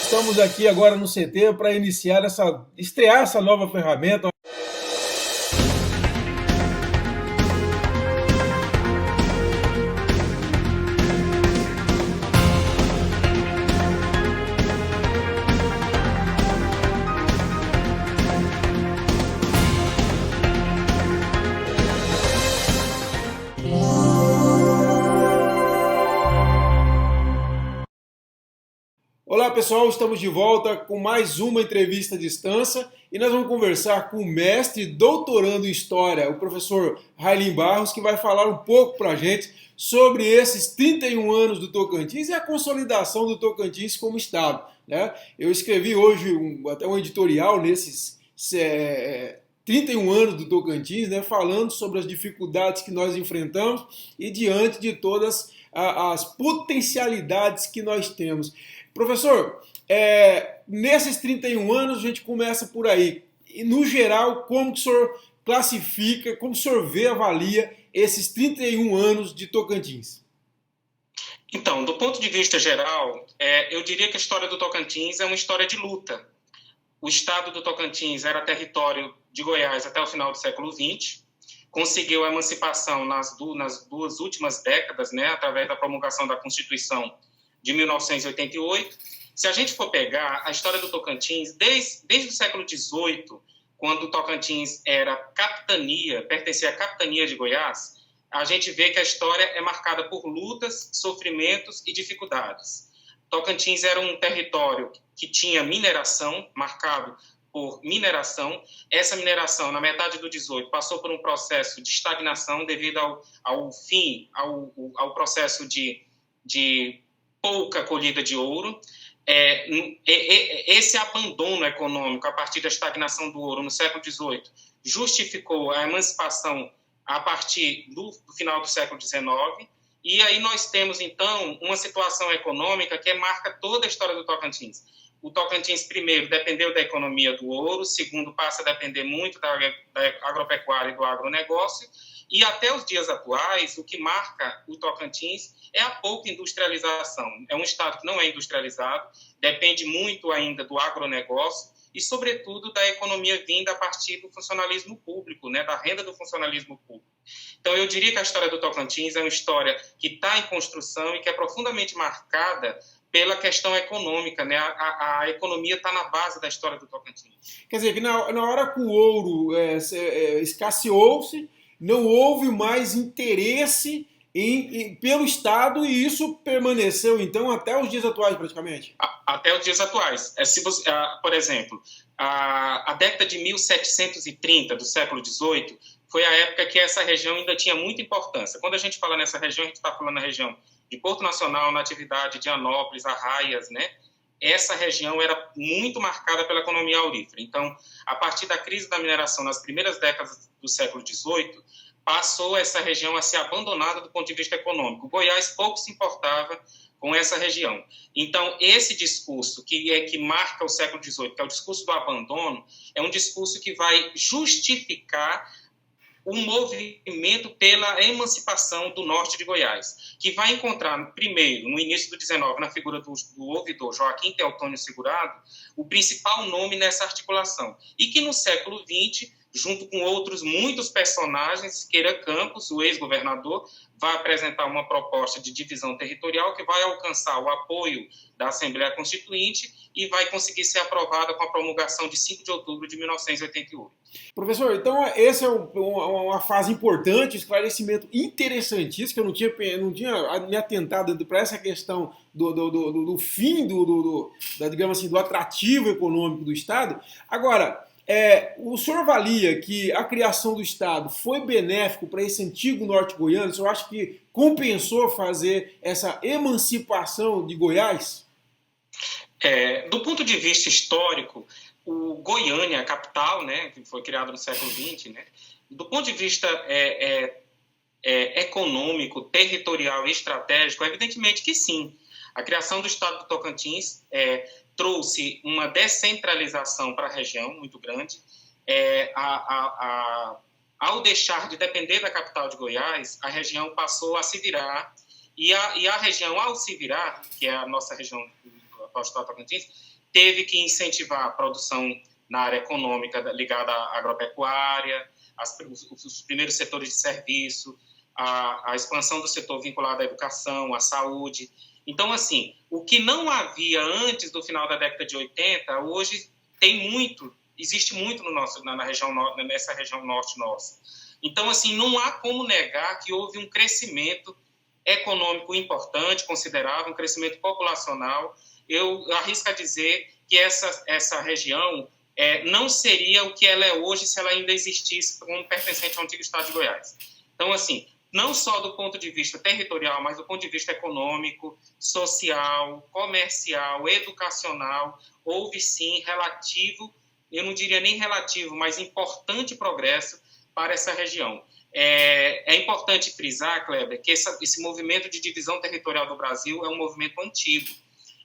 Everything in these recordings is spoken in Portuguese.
Estamos aqui agora no CT para estrear essa nova ferramenta. Olá pessoal, estamos de volta com mais uma entrevista à distância e nós vamos conversar com o mestre doutorando em História, o professor Railin Barros, que vai falar um pouco para a gente sobre esses 31 anos do Tocantins e a consolidação do Tocantins como Estado, né? Eu escrevi hoje até um editorial nesses 31 anos do Tocantins, né, falando sobre as dificuldades que nós enfrentamos e diante de todas as potencialidades que nós temos. Professor, nesses 31 anos a gente começa por aí. E, no geral, como que o senhor classifica, como o senhor vê, avalia esses 31 anos de Tocantins? Então, do ponto de vista geral, eu diria que a história do Tocantins é uma história de luta. O estado do Tocantins era território de Goiás até o final do século XX, conseguiu a emancipação nas duas últimas décadas, né, através da promulgação da Constituição de 1988. Se a gente for pegar a história do Tocantins, desde o século XVIII, quando o Tocantins era capitania, pertencia à capitania de Goiás, a gente vê que a história é marcada por lutas, sofrimentos e dificuldades. Tocantins era um território que tinha mineração, marcado por mineração. Essa mineração, na metade do 18, passou por um processo de estagnação devido ao processo de pouca colhida de ouro. Esse abandono econômico a partir da estagnação do ouro no século XVIII justificou a emancipação a partir do final do século XIX, e aí nós temos, então, uma situação econômica que marca toda a história do Tocantins. O Tocantins, primeiro, dependeu da economia do ouro, segundo, passa a depender muito da agropecuária e do agronegócio, e até os dias atuais, o que marca o Tocantins é a pouca industrialização. É um estado que não é industrializado, depende muito ainda do agronegócio e, sobretudo, da economia vinda a partir do funcionalismo público, né, da renda do funcionalismo público. Então, eu diria que a história do Tocantins é uma história que está em construção e que é profundamente marcada pela questão econômica, né? A economia está na base da história do Tocantins. Quer dizer, que na hora que o ouro escasseou-se, não houve mais interesse pelo Estado e isso permaneceu, então, até os dias atuais, praticamente? Até os dias atuais. Por exemplo, a década de 1730 do século XVIII foi a época que essa região ainda tinha muita importância. Quando a gente fala nessa região, a gente está falando na região de Porto Nacional, Natividade, Dianópolis, Arraias, né? Essa região era muito marcada pela economia aurífera. Então, a partir da crise da mineração nas primeiras décadas do século XVIII, passou essa região a ser abandonada do ponto de vista econômico. Goiás pouco se importava com essa região. Então, esse discurso que marca o século XVIII, que é o discurso do abandono, é um discurso que vai justificar um movimento pela emancipação do norte de Goiás, que vai encontrar, primeiro, no início do 19, na figura do ouvidor Joaquim Teotônio Segurado, o principal nome nessa articulação, e que no século XX, junto com outros muitos personagens, Siqueira Campos, o ex-governador, vai apresentar uma proposta de divisão territorial que vai alcançar o apoio da Assembleia Constituinte e vai conseguir ser aprovada com a promulgação de 5 de outubro de 1988. Professor, então essa é uma fase importante, esclarecimento interessantíssimo, que eu não tinha me atentado para essa questão do fim, digamos assim, do atrativo econômico do Estado. Agora, o senhor avalia que a criação do Estado foi benéfico para esse antigo norte goiano? O senhor acha que compensou fazer essa emancipação de Goiás? Do ponto de vista histórico, o Goiânia, a capital, né, que foi criado no século XX, né, do ponto de vista econômico, territorial e estratégico, evidentemente que sim. A criação do Estado do Tocantins trouxe uma descentralização para a região muito grande. Ao deixar de depender da capital de Goiás, a região passou a se virar, e a região, ao se virar, que é a nossa região do Estado do Tocantins, teve que incentivar a produção na área econômica ligada à agropecuária, os primeiros setores de serviço, a expansão do setor vinculado à educação, à saúde. Então, assim, o que não havia antes do final da década de 80, hoje existe muito no nessa região norte nossa. Então, assim, não há como negar que houve um crescimento econômico importante, considerável, um crescimento populacional. Eu arrisco a dizer que essa região não seria o que ela é hoje se ela ainda existisse como pertencente ao antigo estado de Goiás. Então, assim, não só do ponto de vista territorial, mas do ponto de vista econômico, social, comercial, educacional, houve sim relativo, eu não diria nem relativo, mas importante progresso para essa região. É importante frisar, Kleber, que esse movimento de divisão territorial do Brasil é um movimento antigo.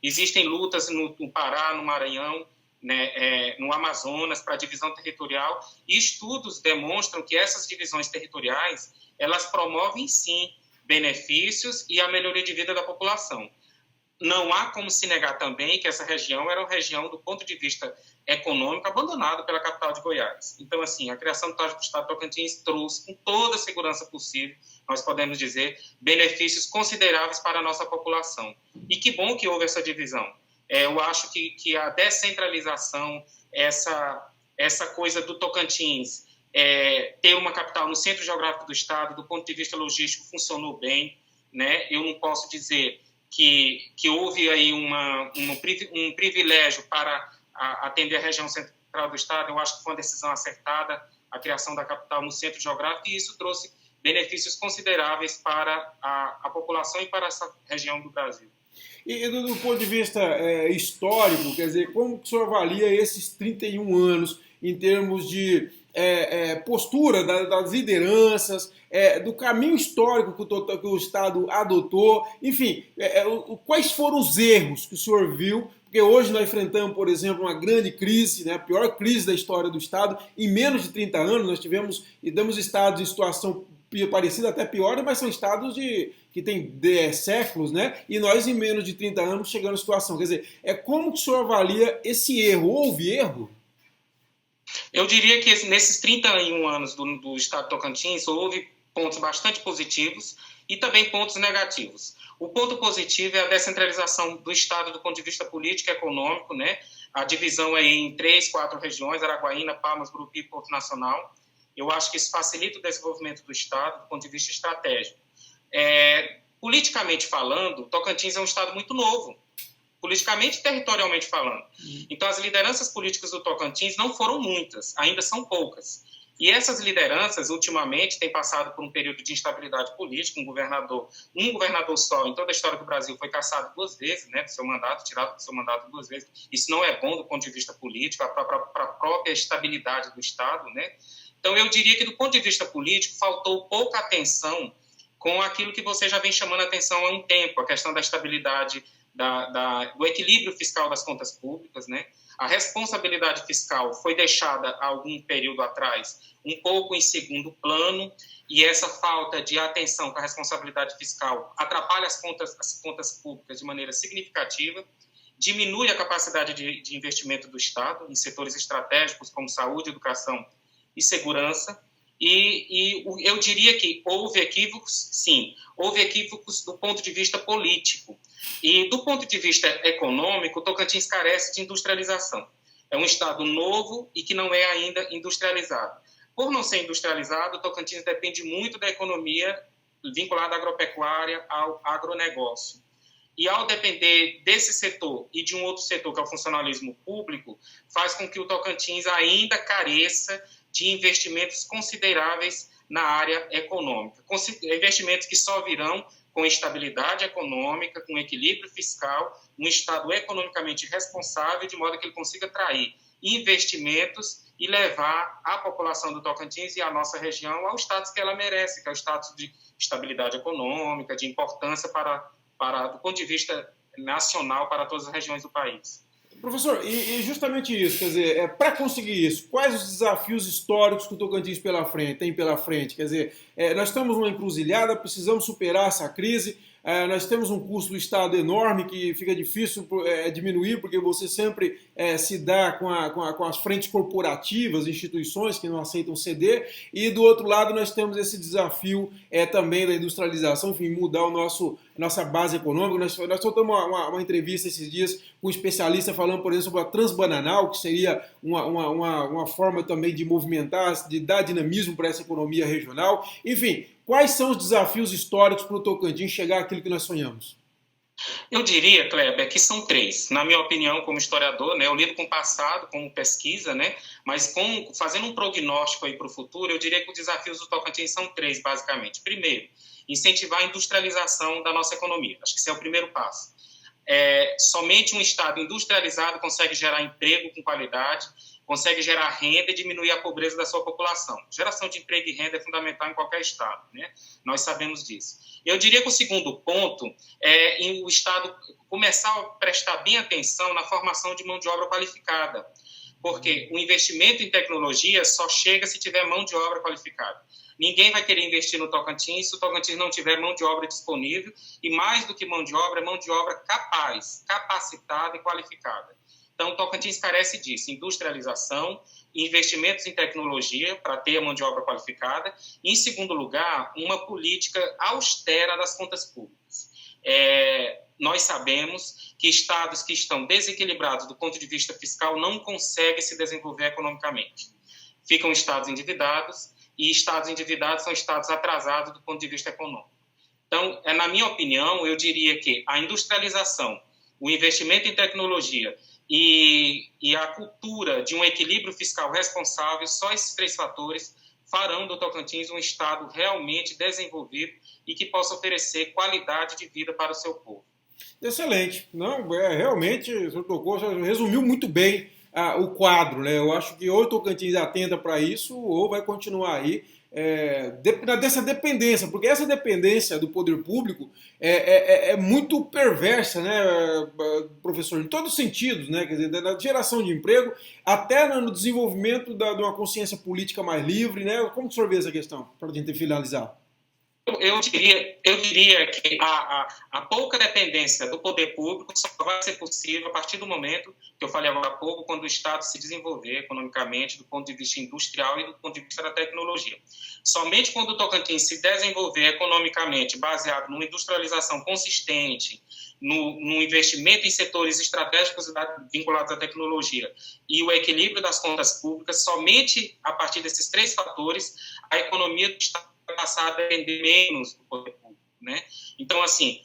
Existem lutas no Pará, no Maranhão, né, no Amazonas, para a divisão territorial, e estudos demonstram que essas divisões territoriais, elas promovem, sim, benefícios e a melhoria de vida da população. Não há como se negar também que essa região era uma região, do ponto de vista econômico, abandonada pela capital de Goiás. Então, assim, a criação do Estado de Tocantins trouxe, com toda a segurança possível, nós podemos dizer, benefícios consideráveis para a nossa população. E que bom que houve essa divisão. Eu acho que a descentralização, essa coisa do Tocantins, ter uma capital no centro geográfico do estado, do ponto de vista logístico, funcionou bem, né? Eu não posso dizer que houve aí um privilégio para atender a região central do estado. Eu acho que foi uma decisão acertada, a criação da capital no centro geográfico, e isso trouxe benefícios consideráveis para a população e para essa região do Brasil. E do ponto de vista histórico, quer dizer, como que o senhor avalia esses 31 anos em termos de postura das lideranças, do caminho histórico que o Estado adotou, enfim, quais foram os erros que o senhor viu? Porque hoje nós enfrentamos, por exemplo, uma grande crise, né, a pior crise da história do Estado. Em menos de 30 anos nós tivemos e damos estados em situação parecida, até pior, mas são estados que têm séculos, né? E nós, em menos de 30 anos, chegamos à situação. Quer dizer, como que o senhor avalia esse erro? Houve erro? Eu diria que nesses 31 anos do Estado de Tocantins, houve pontos bastante positivos e também pontos negativos. O ponto positivo é a descentralização do Estado do ponto de vista político e econômico, né? A divisão aí em 3, 4 regiões, Araguaína, Palmas, Gurupi e Porto Nacional. Eu acho que isso facilita o desenvolvimento do Estado do ponto de vista estratégico. Politicamente falando, Tocantins é um Estado muito novo, politicamente e territorialmente falando. Então, as lideranças políticas do Tocantins não foram muitas, ainda são poucas. E essas lideranças, ultimamente, têm passado por um período de instabilidade política. Um governador só, em toda a história do Brasil, foi cassado 2 vezes, né, do seu mandato, tirado do seu mandato 2 vezes. Isso não é bom do ponto de vista político, para a própria estabilidade do Estado, né? Então, eu diria que, do ponto de vista político, faltou pouca atenção com aquilo que você já vem chamando a atenção há um tempo, a questão da estabilidade, do equilíbrio fiscal das contas públicas, né? A responsabilidade fiscal foi deixada há algum período atrás um pouco em segundo plano, e essa falta de atenção com a responsabilidade fiscal atrapalha as contas públicas de maneira significativa, diminui a capacidade de investimento do Estado em setores estratégicos como saúde, educação e segurança. E eu diria que houve equívocos, sim. Houve equívocos do ponto de vista político. E do ponto de vista econômico, o Tocantins carece de industrialização. É um estado novo e que não é ainda industrializado. Por não ser industrializado, o Tocantins depende muito da economia vinculada à agropecuária, ao agronegócio. E ao depender desse setor e de um outro setor, que é o funcionalismo público, faz com que o Tocantins ainda careça de investimentos consideráveis na área econômica. Investimentos que só virão com estabilidade econômica, com equilíbrio fiscal, um Estado economicamente responsável, de modo que ele consiga atrair investimentos e levar a população do Tocantins e a nossa região ao status que ela merece, que é o status de estabilidade econômica, de importância do ponto de vista nacional para todas as regiões do país. Professor, e justamente isso, quer dizer, para conseguir isso, quais os desafios históricos que o Tocantins tem pela frente? Quer dizer, nós estamos numa encruzilhada, precisamos superar essa crise, nós temos um custo do Estado enorme que fica difícil diminuir, porque você sempre se dá com as frentes corporativas, instituições que não aceitam ceder, e do outro lado nós temos esse desafio também da industrialização, enfim, mudar nossa base econômica. Nós soltamos uma entrevista esses dias com um especialista falando, por exemplo, sobre a Transbananal, que seria uma forma também de movimentar, de dar dinamismo para essa economia regional. Enfim, quais são os desafios históricos para o Tocantins chegar àquilo que nós sonhamos? Eu diria, Kleber, que são três. Na minha opinião, como historiador, né, eu lido com o passado, como pesquisa, né, mas fazendo um prognóstico aí para o futuro, eu diria que os desafios do Tocantins são três, basicamente. Primeiro, incentivar a industrialização da nossa economia. Acho que esse é o primeiro passo. Somente um Estado industrializado consegue gerar emprego com qualidade, consegue gerar renda e diminuir a pobreza da sua população. Geração de emprego e renda é fundamental em qualquer Estado, né? Nós sabemos disso. Eu diria que o segundo ponto o Estado começar a prestar bem atenção na formação de mão de obra qualificada, porque o investimento em tecnologia só chega se tiver mão de obra qualificada. Ninguém vai querer investir no Tocantins se o Tocantins não tiver mão de obra disponível, e mais do que mão de obra capaz, capacitada e qualificada. Então, o Tocantins carece disso, industrialização, investimentos em tecnologia para ter a mão de obra qualificada, e, em segundo lugar, uma política austera das contas públicas. Nós sabemos que estados que estão desequilibrados do ponto de vista fiscal não conseguem se desenvolver economicamente. Ficam estados endividados, e estados endividados são estados atrasados do ponto de vista econômico. Então, na minha opinião, eu diria que a industrialização, o investimento em tecnologia e a cultura de um equilíbrio fiscal responsável, só esses três fatores farão do Tocantins um estado realmente desenvolvido e que possa oferecer qualidade de vida para o seu povo. Excelente. Não, realmente, o senhor tocou, resumiu muito bem o quadro, né? Eu acho que ou o Tocantins atenta para isso, ou vai continuar aí dessa dependência, porque essa dependência do poder público é muito perversa, né, professor, em todos os sentidos, né? Quer dizer, da geração de emprego até no desenvolvimento de uma consciência política mais livre, né? Como o senhor vê essa questão, para a gente finalizar? Eu diria que a pouca dependência do poder público só vai ser possível a partir do momento, que eu falei agora há pouco, quando o Estado se desenvolver economicamente, do ponto de vista industrial e do ponto de vista da tecnologia. Somente quando o Tocantins se desenvolver economicamente, baseado numa industrialização consistente, no investimento em setores estratégicos vinculados à tecnologia e o equilíbrio das contas públicas, somente a partir desses três fatores, a economia do Estado passar a depender menos do poder público, né? Então, assim,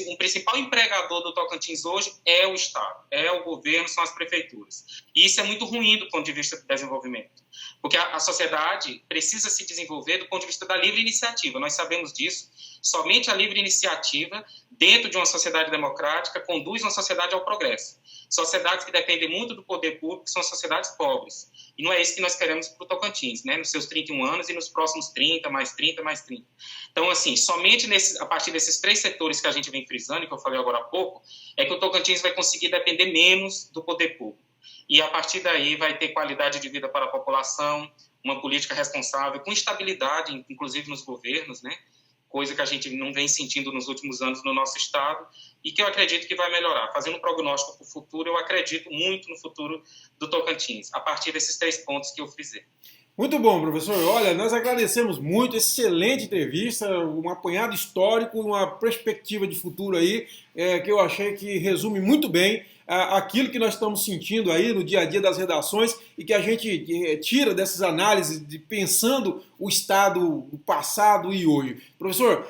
o principal empregador do Tocantins hoje é o Estado, é o governo, são as prefeituras. E isso é muito ruim do ponto de vista do desenvolvimento, porque a sociedade precisa se desenvolver do ponto de vista da livre iniciativa. Nós sabemos disso. Somente a livre iniciativa, dentro de uma sociedade democrática, conduz uma sociedade ao progresso. Sociedades que dependem muito do poder público são sociedades pobres. E não é isso que nós queremos para o Tocantins, né? Nos seus 31 anos e nos próximos 30, mais 30, mais 30. Então, assim, somente a partir desses três setores que a gente vem frisando, que eu falei agora há pouco, é que o Tocantins vai conseguir depender menos do poder público. E, a partir daí, vai ter qualidade de vida para a população, uma política responsável, com estabilidade, inclusive nos governos, né? Coisa que a gente não vem sentindo nos últimos anos no nosso estado e que eu acredito que vai melhorar. Fazendo um prognóstico para o futuro, eu acredito muito no futuro do Tocantins, a partir desses três pontos que eu frisei. Muito bom, professor. Olha, nós agradecemos muito, excelente entrevista, um apanhado histórico, uma perspectiva de futuro aí, que eu achei que resume muito bem aquilo que nós estamos sentindo aí no dia a dia das redações e que a gente tira dessas análises, pensando o Estado, o passado e hoje. Professor,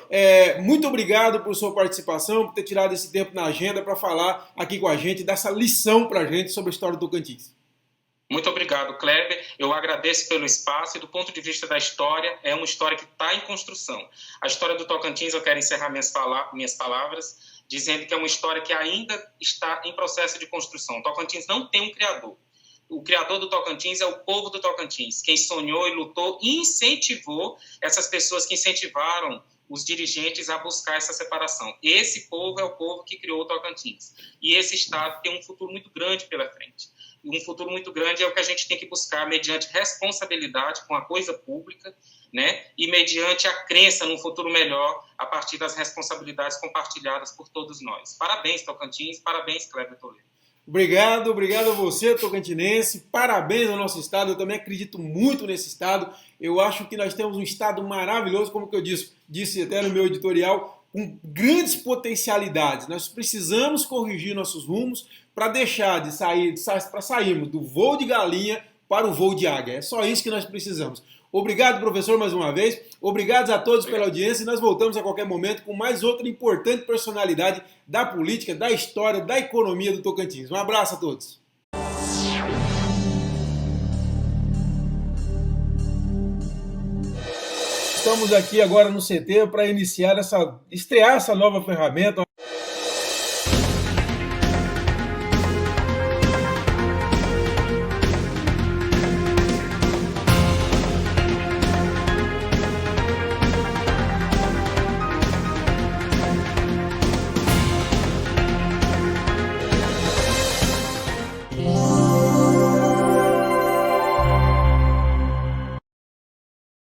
muito obrigado por sua participação, por ter tirado esse tempo na agenda para falar aqui com a gente, dessa lição para a gente sobre a história do Tocantins. Muito obrigado, Kleber. Eu agradeço pelo espaço e, do ponto de vista da história, é uma história que está em construção. A história do Tocantins, eu quero encerrar minhas palavras dizendo que é uma história que ainda está em processo de construção. O Tocantins não tem um criador. O criador do Tocantins é o povo do Tocantins, quem sonhou e lutou e incentivou essas pessoas que incentivaram os dirigentes a buscar essa separação. Esse povo é o povo que criou o Tocantins. E esse estado tem um futuro muito grande pela frente. um futuro muito grande é o que a gente tem que buscar mediante responsabilidade com a coisa pública, né? E mediante a crença num futuro melhor a partir das responsabilidades compartilhadas por todos nós. Parabéns, Tocantins, parabéns, Cleber Toledo. Obrigado a você, tocantinense. Parabéns ao nosso estado. Eu também acredito muito nesse estado. Eu acho que nós temos um estado maravilhoso, como que eu disse até no meu editorial, com grandes potencialidades. Nós precisamos corrigir nossos rumos para deixar de sair, para sairmos do voo de galinha para o voo de águia. É só isso que nós precisamos. Obrigado, professor, mais uma vez. Obrigado a todos pela audiência e nós voltamos a qualquer momento com mais outra importante personalidade da política, da história, da economia do Tocantins. Um abraço a todos. Estamos aqui agora no CT para estrear essa nova ferramenta.